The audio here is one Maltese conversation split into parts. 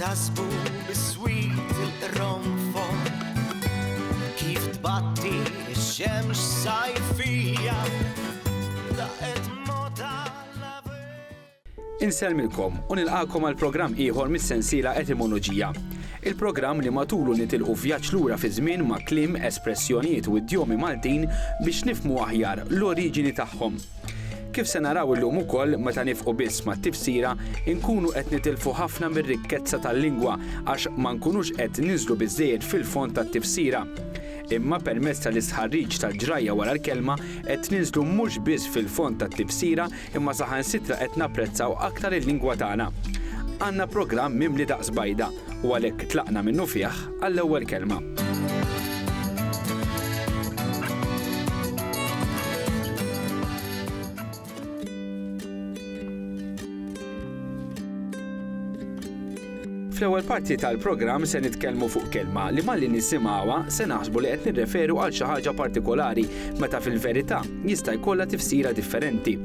tasbu bis-swit il-qronfon kif tbatti x-xemx sajfija daqet mota Inselmilkom u nilqakom għal programm ieħor mis-sensiela Etimoloġija. Il-programm li matulu nitilqu vjaġġ lura fi żmien ma' kliem, espressjonijiet u idjomi Maltin biex nifhmu aħjar l-oriġini tagħhom. Kif se naraw illum ukoll meta nifqu biss mat-tifsira nkunu qed nitilfu ħafna mir-rikkezza tal-lingwa għax ma nkunux qed ninżlu biżżejjed fil-fond tat-tifsira. Imma permezz tal-istħarriġ tal-ġrajja wara l-kelma qed ninżlu mhux biss fil-fond tat-tifsira imma saħansitra qed napprezzaw aktar il-lingwa tagħna. Għandna programm mimli daqs bajda u għalhekk tlaqna minnu fih għall-ewwel kelma. Fl-ewwel parti tal-programm se nitkellmu fuq kelma li malli nisimgħuha se naħsbu li qed nirreferu għal xi ħaġa partikolari meta fil-verità jista' jkollha tifsira differenti.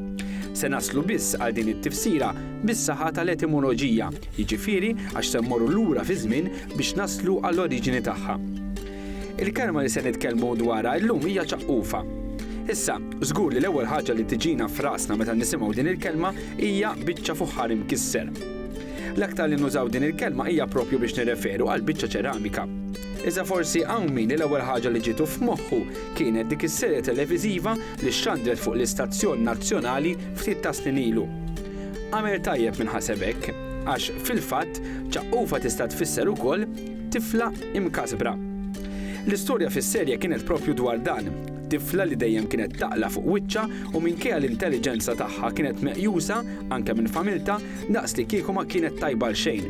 Se naslu biss għal din it-tifsira bis-saħħa tal-etimoloġija, jiġifieri għax se mmorru lura fi żmien biex naslu għall-oriġini tagħha. Il-kelma li se nitkellmu dwarha llum hija ċaqqufa. Issa, żgur li l-ewwel ħaġa li tiġina f'rasna meta nisimgħu din il-kelma hija biċċa fuħħar imkisser. L-aktar li nużaw din il-kelma hija proprju biex nirreferu għal biċċa ċeramika. Iżda forsi hawn min l-ewwel ħaġa li ġietu f'moħħu kienet dik is-serje televiżiva li xxandret fuq l-istazzjon nazzjonali ftit ta' snin ilu. Għamel tajjeb minn ħaseb hekk, għax fil-fatt ċaqqufa tista' tfisser ukoll tifla imkasbra. L-istorja fis-serje kienet proprju dwar dan. Tifla li dejjem kienet taqla fuq wiċċa u minkejja l-intelligenza tagħha kienet meqjusa anke minn familta daqs li kieku ma kienet tajba l xejn.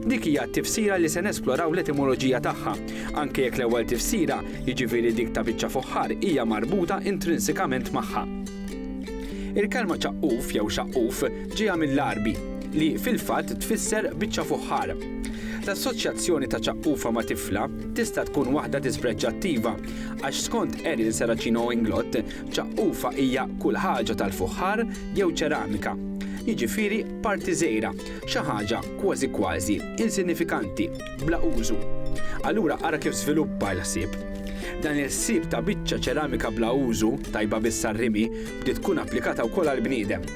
Dik hija t-tifsira li se nesploraw l-etimoloġija tagħha, anke jekk l-ewwel tifsira, jiġifieri dik ta' biċċa fuħħar hija marbuta intrinsikament magħha. Il-kelma ċaqquf jew xaqquf ġejja mill-Arbi li fil-fatt tfisser biċċa fuħħar. L-assoċjazzjoni ta' ċaqqufa ma' tifla tista' tkun waħda dispreġġattiva għax skont Eril Saracino Inglot ċaqqufa hija kull ħaġa tal-fuħħar jew ċeramika. Jiġifieri parti żgħira, xi ħaġa kważi kważi insinifikanti, bla użu. Allura ara kif żviluppa l-ħsieb. Dan il-ħsieb ta' biċċa ċeramika bla użu tajba bis-sarrimi bdiet tkun applikata wkoll għall-bniedem.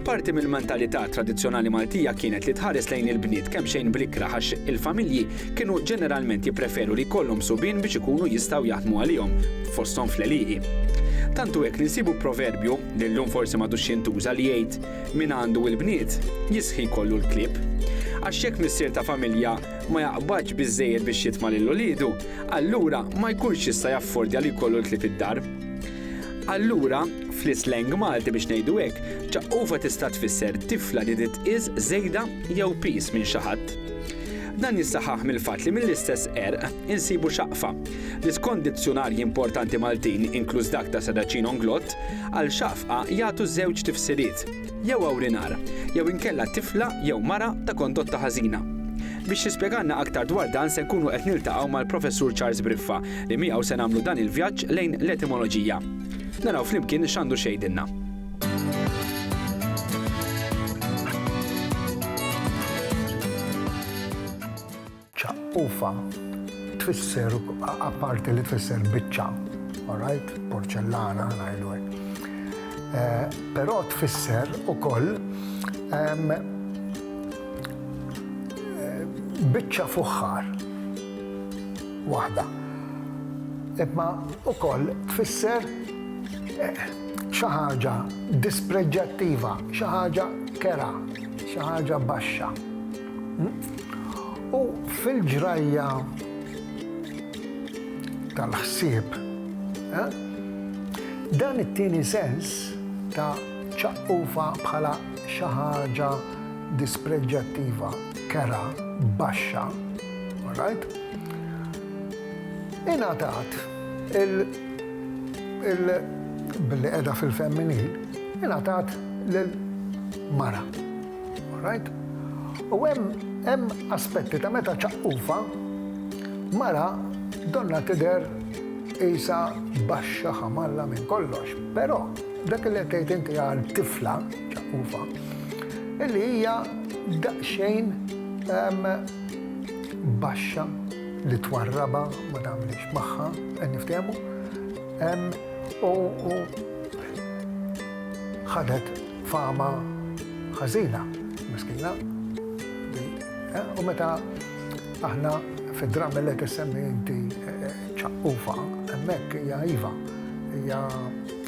Parti mill-mentalità tradizzjonali Maltija kienet li tħares lejn il-bniet kemm xejn bl-ikra għax il-familji kienu ġeneralment jippreferu li jkollhom subien biex ikunu jistgħu jaħdmu għalihom fosthom fl-għelieqi. Tantu hekk ninsibu proverbju li llum forsi m'għadux jintuża li jgħid min għandu l-bniet jisħi jkollu l-klieb. Għax jekk missier ta' familja ma jaqbadx biżżejjed biex jitma' lil uliedu, allura ma jkunx jista' jaffordja li jkollu l-klieb id-dar. Allura, fl-islang Malti biex ngħidu hekk, ċaqqufa tista' tfisser tifla li titqies żejda jew piż minn xi ħadd. Dan jissaħħaħ mill-fatt li mill-istess erq insibu xaqfa li skont dizzjonarji importanti Maltin inkluż dak ta' Saracino Inglot għal xaqfa jagħtu żewġ tifsiriet, jew awrinar, jew inkella tifla jew mara ta' kondotta ħażina. Biex jispjegalna aktar dwar dan se nkunu qed niltaqgħu mal-Professur Charles Briffa li miegħu se nagħmlu dan il-vjaġġ lejn l-etimoloġija. Naraw flimkien x'għandu xejdilna. Ċaqqufa tfisser apparti li tfisser biċċa, all right, porċellana ngħidu hekk. Però tfisser ukoll biċċa fuħħar waħda. Imma ukoll tfisser xi ħaġa dispreġġattiva, xi ħaġa kera, xi ħaġa baxxa. U fil-ġrajja tal-ħsieb, dan it-tieni sens ta' ċaqqufa bħala xi ħaġa dispreġġattiva, kera, baxxa, all right? Ingħatat billi qiegħda fil-femminil, ingħatat lill-mara, all right? U hemm aspetti ta' meta ċaqqufa mara donna tidher qisha baxxa ħamalla minn kollox. Però dak li qed tgħid inti għal tifla ċaqqufa illi hija daqsxejn baxxa li twarraba ma tagħmilx magħha, niftehmu, u ħadet fama ħażina, miskina. U meta aħna fid-dram li tissemmi inti ċaqqufa, hemmhekk hija iva, hija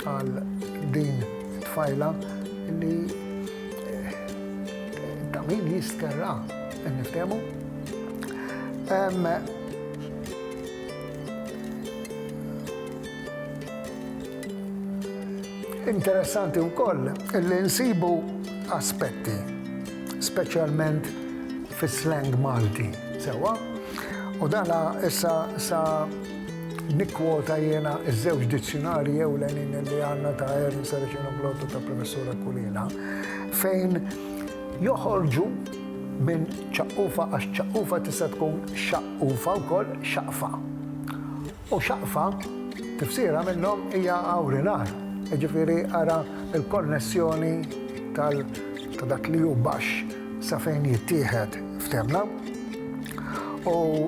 għal din tfajla li ta' min jiskerra, niftehmu. Interessanti wkoll li nsibu aspetti, speċjalment fis-slang Malti, sewwa. U dana issa sa nikkwota jiena iż-żewġ dizzjonarji ewlenin li għandna ta' Ernst Arċinoblotto ta' Professur Aquilina, fejn joħorġu minn ċaqqufa għax ċaqqufa tista' tkun xaqqufa wkoll xaqfa. U xaqfa tifsira minnhom hija awrinar. Ġifieri ara l-konnessjoni ta' dak li hu baxx sa fejn jittieħed f'temna. U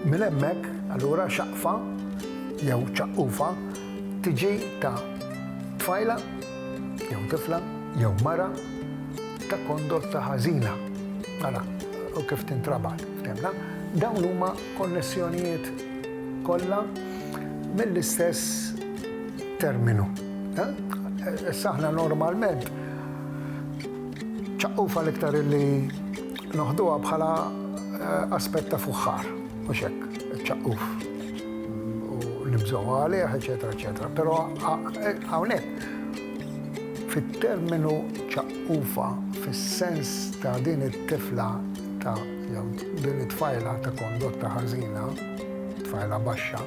minn hemmhekk allura xaqfa jew ċaqqufa tiġi ta' tfajla jew tifla jew mara ta' kondotta ħażina. Ara, u kif tintrabat f'temna. Dawn huma konnessjonijiet kollha mill-istess terminu. Saħna normalment ċaqqufa l-iktar li noħduha bħala aspett ta' fuħħar, mhux hekk, ċaqquf. U nibżgħu għalih, eċetera, eċetera. Però hawnhekk fit-terminu ċaqqufa fis-sens ta' din it-tifla ta' jew din it-tfajla ta' kondotta ħażina, tfajla baxxa,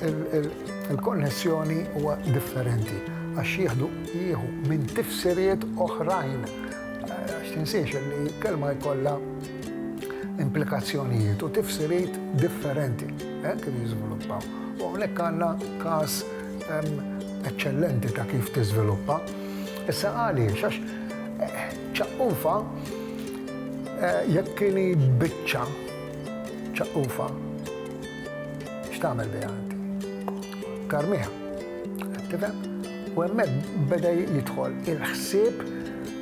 il-konnessjoni huwa differenti għax jieħu minn tifsiriet oħrajn. Għax tinsiex li kelma jkollha implikazzjonijiet u tifsiriet differenti kif jiżviluppaw. U hawnhekk għandna każ eċċellenti ta' kif tiżviluppa. Issa għaliex għax ċaqqufa jekk kieni biċċa ċaqqufa x'tagħmel biha inti? Karmiha. Tifhem? U hemmhekk beda jidħol il-ħsieb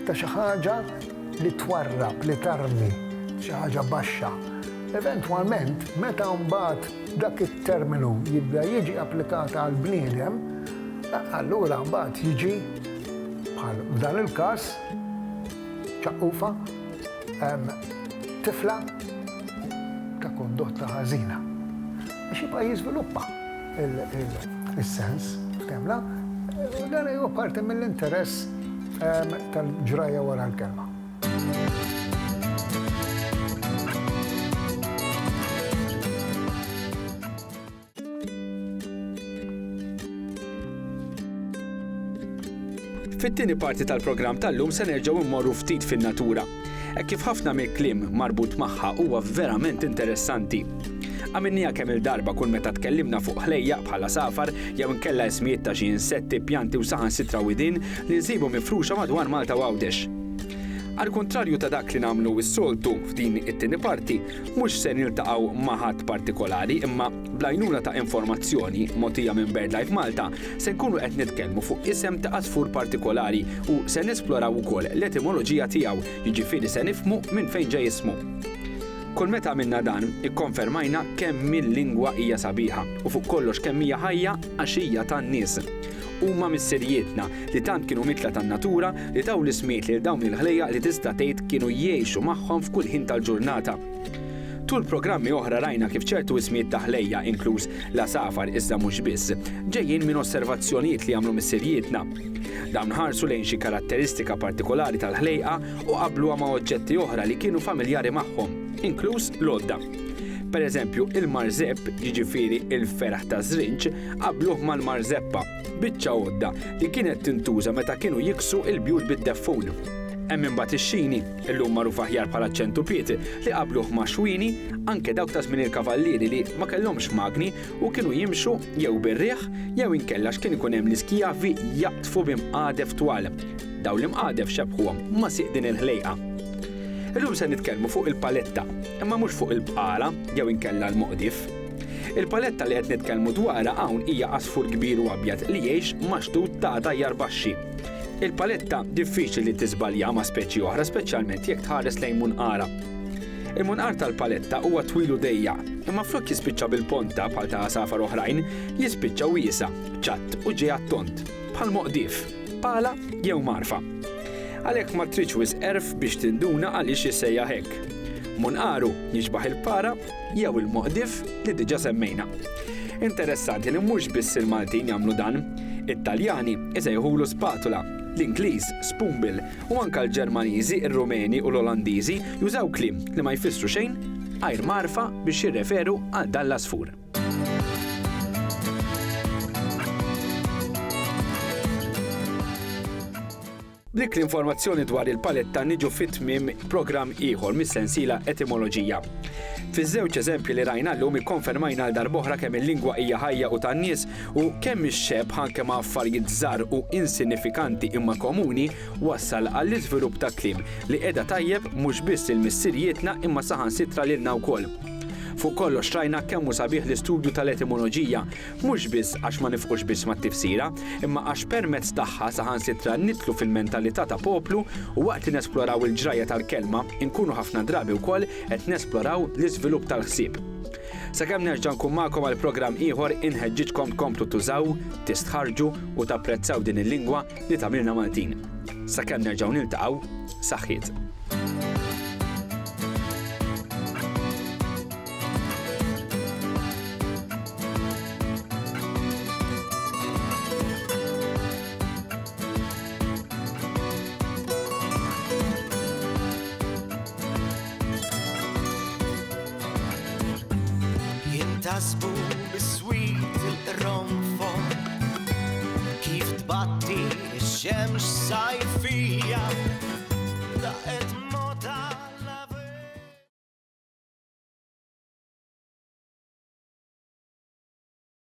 ta' xi ħaġa li twarrab, li tarmi, xi ħaġa baxxa. Eventwalment, meta mbagħad dak it-terminu jibda jiġi applikata għal bniedem, allura mbagħad jiġi bħal f'dan il-każ ċaqqufa tifla ta' kondotta ħażina. Biex jibqa' jiżviluppa il-sens, f'temla, dan huwa parti mill-interess tal-ġrajja wara l-kelma. Fit-tieni parti tal-programm tal-lum se nerġgħu immorru ftit fin-natura. Kif ħafna mill-kliem marbut magħha huwa verament interessanti. Għamilniha kemm il-darba kull meta tkellimna fuq ħlejja bħala safar jew inkella ismijiet ta' xi insetti, pjanti u saħansitra widin li nsibu mifruxa madwar Malta u Għawdex. Għal kontrarju ta' dak li nagħmlu s-soltu f'din it-tieni parti, mhux se niltaqgħu ma' ħadd partikolari imma bl-għajnuna ta' informazzjoni mogħtija minn BirdLife Malta se nkunu qed nitkellmu fuq isem ta' għasfur partikolari u se nesploraw ukoll l-etimoloġija tiegħu, jiġifieri se nifhmu minn fejn ġej ismu. Kull meta għamilna dan, ikkonfermajna kemm mill-lingwa hija sabiħa u fuq kollox kemm hija ħajja għax hija tan-nies. Huma missirijietna li tant kienu mitla tan-natura li taw l-ismiet lil dawn il-ħlejja li tista' tgħid kienu jgħixu magħhom f'kull ħin tal-ġurnata. Tul programmi oħra rajna kif ċertu ismiet ta' ħlejja inkluż la safar iżda mhux biss, ġejjin minn osservazzjonijiet li għamlu missirijietna. Dawn ħarsu lejn xi karatteristika partikolari tal-ħlejqa u qabluha ma' oġġetti oħra li kienu familjari magħhom, inkluż l-għodda. Per eżempju, il-marżepp, jiġifieri il-ferħ ta' żrinġ, qabluh mal-marzeppa, biċċa għodda li kienet tintuża meta kienu jiksu il-bjut bid-deffun. Hemm imbagħad ix-xini, illum magħruf aħjar bħala ċentupiet li qabluh ma' xwini anke dawk ta' żmien il-kavallieri li ma kellhomx magni u kienu jimxu jew bir-riħ jew inkella x'kien ikun hemm l-iskjavi jaqtfu b'imqadef twal. Dawn l-imqadef xebħuhom ma' sieq din il-ħlejqa. Illum se nitkellmu fuq il-paletta, imma mhux fuq il-bqala jew inkella l-moqdif. Il-paletta li qed nitkellmu dwarha hawn hija qasfur kbir u abjad li jgħix maxtut ta' tajjar baxxi. Il-paletta diffiċli li tiżbalja ma' speċi oħra, speċjalment jekk tħares lejn munqara. Il-munqar tal-paletta huwa twil u dejjaq, imma flok jispiċċa bil-ponta bħal ta' safar oħrajn, jispiċċa wiesa, ċatt u ġej tont, bħal moqdif, pala jew marfa. Għalhekk ma tridx wisq erf biex tinduna għaliex jissejja hekk. Munqaru jiġbaħ il-para jew il-moqdif li diġà semmejna. Interessanti li mhux biss il-Maltin jagħmlu dan, it-Taljani isejħulu spatula, l-Ingliż spoonbill u anke l-Ġermaniżi, ir-Rumeni u l-Olandiżi jużaw kliem li ma jfissru xejn għajr marfa biex jirreferu għal dan l-asfur. B'dik l-informazzjoni dwar il-paletta niġu fit-tmiem programm ieħor mis-sensiela etimoloġija. Fiż-żewġ eżempji li rajna llum ikkonfermajna għal darb'oħra kemm il-lingwa hija ħajja u tan-nies u kemm ix-xebħ anke ma' affarijiet żgħar u insinifikanti imma komuni wassal għall-iżvilupp ta' kliem li qiegħda tajjeb mhux biss il-missirietna imma saħansitra lilna wkoll. Fuq kollox rajna kemm hu sabiħ l-istudju tal-etimoloġija, mhux biss għax ma nifqux biss mat-tifsira, imma għax permezz tagħha saħansitra nitlu fil-mentalità ta' poplu u waqt li nesploraw il-ġrajja tal-kelma inkunu ħafna drabi wkoll qed nesploraw l-iżvilupp tal-ħsieb. Sakemm nerġa' nkun magħkom għal programm ieħor inħeġġitkom tkomplu tużaw, tistħarġu u tapprezzaw din il-lingwa li tagħmilna Maltin. Sakemm nerġgħu niltaqgħu, saħħiet. Jintasbu bis-swit il-ronfon kif tbatti x-xemx sajf